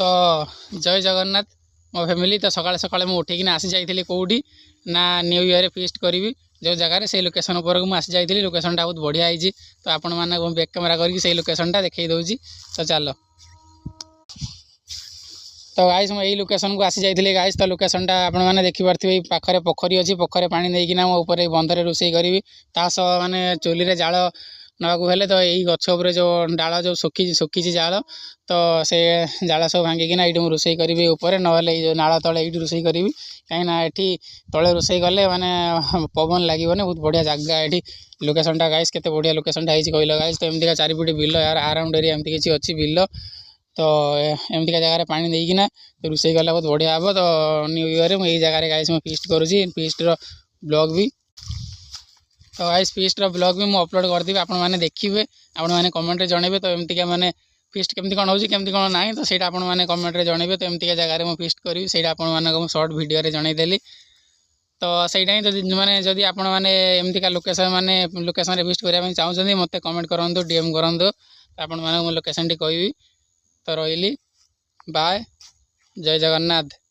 तो जय जगन्नाथ मो फैमिली। तो सकाଳେ सकाଳେ ମୁଁ ଉଠିକିନା ଆସି ଯାଇଥିଲି କେଉଁଠି ନା ନ୍ୟୁ ଇୟର୍ରେ ଫିଷ୍ଟ କରିବି ଯେଉଁ ଜାଗାରେ ସେଇ ଲୋକେସନ୍ ଉପରକୁ ମୁଁ ଆସି ଯାଇଥିଲି। ଲୋକେସନ୍ଟା ବହୁତ ବଢ଼ିଆ ହେଇଛି। ତ ଆପଣମାନଙ୍କୁ ମୁଁ ବ୍ୟାକ୍ କ୍ୟାମେରା କରିକି ସେଇ ଲୋକେସନ୍ଟା ଦେଖାଇ ଦେଉଛି। ତ ଚାଲ। ତ ଗାଇସ୍ ମୁଁ ଏଇ ଲୋକେସନ୍କୁ ଆସି ଯାଇଥିଲି ଗାଇସ୍। ତ ଲୋକେସନ୍ଟା ଆପଣମାନେ ଦେଖିପାରୁଥିବେ। ଏଇ ପାଖରେ ପୋଖରୀ ଅଛି। ପୋଖରୀ ପାଣି ନେଇକିନା ମୋ ଉପରେ ବନ୍ଧରେ ରୋଷେଇ କରିବି। ତା ସହ ମାନେ ଚୁଲିରେ ଜାଳ ନେବାକୁ ହେଲେ ତ ଏଇ ଗଛ ଉପରେ ଯେଉଁ ଡାଳ ଯେଉଁ ଶୁଖିଛି ଜାଳ ତ ସେ ଜାଳ ସବୁ ଭାଙ୍ଗିକିନା ଏଇଠି ମୁଁ ରୋଷେଇ କରିବି ଉପରେ, ନହେଲେ ଏଇ ଯେଉଁ ନାଳ ତଳେ ଏଇଠି ରୋଷେଇ କରିବି। କାହିଁକିନା ଏଠି ତଳେ ରୋଷେଇ କଲେ ମାନେ ପବନ ଲାଗିବନି। ବହୁତ ବଢ଼ିଆ ଜାଗା ଏଠି ଲୋକେସନ୍ଟା ଗାଇସ୍। କେତେ ବଢ଼ିଆ ଲୋକେସନ୍ଟା ହେଇଛି କହିଲ ଗାଇସ୍। ତ ଏମିତିକା ଚାରିପଟେ ବିଲ ଆରାଉଣ୍ଡ ଏରିଆ ଏମିତି କିଛି ଅଛି ବିଲ। ତ ଏମିତିକା ଜାଗାରେ ପାଣି ଦେଇକିନା ରୋଷେଇ କଲେ ବହୁତ ବଢ଼ିଆ ହେବ। ତ ନ୍ୟୁ ଇୟର୍ରେ ମୁଁ ଏଇ ଜାଗାରେ ଗାଇସ୍ ମୁଁ ଫିଷ୍ଟ କରୁଛି। ଫିଷ୍ଟର ବ୍ଲଗ୍ ବି ତ ଗାଇସ୍ ଫିଷ୍ଟର ବ୍ଲଗ୍ ବି ମୁଁ ଅପଲୋଡ଼ କରିଦେବି। ଆପଣମାନେ ଦେଖିବେ, ଆପଣମାନେ କମେଣ୍ଟରେ ଜଣାଇବେ। ତ ଏମିତିକା ମାନେ ଫିଷ୍ଟ କେମିତି କ'ଣ ହେଉଛି କେମିତି କ'ଣ ନାହିଁ ତ ସେଇଟା ଆପଣମାନେ କମେଣ୍ଟରେ ଜଣାଇବେ। ତ ଏମିତିକା ଜାଗାରେ ମୁଁ ଫିଷ୍ଟ କରିବି ସେଇଟା ଆପଣମାନଙ୍କୁ ମୁଁ ସର୍ଟ ଭିଡ଼ିଓରେ ଜଣାଇଦେଲି। ତ ସେଇଟା ହିଁ ଯଦି ଆପଣମାନେ ଏମିତିକା ଲୋକେସନ୍ରେ ଫିଷ୍ଟ କରିବା ପାଇଁ ଚାହୁଁଛନ୍ତି ମୋତେ କମେଣ୍ଟ କରନ୍ତୁ, DM କରନ୍ତୁ। ଆପଣମାନଙ୍କୁ ମୁଁ ଲୋକେସନ୍ଟି କହିବି। ତ ରହିଲି, ବାଏ, ଜୟ ଜଗନ୍ନାଥ।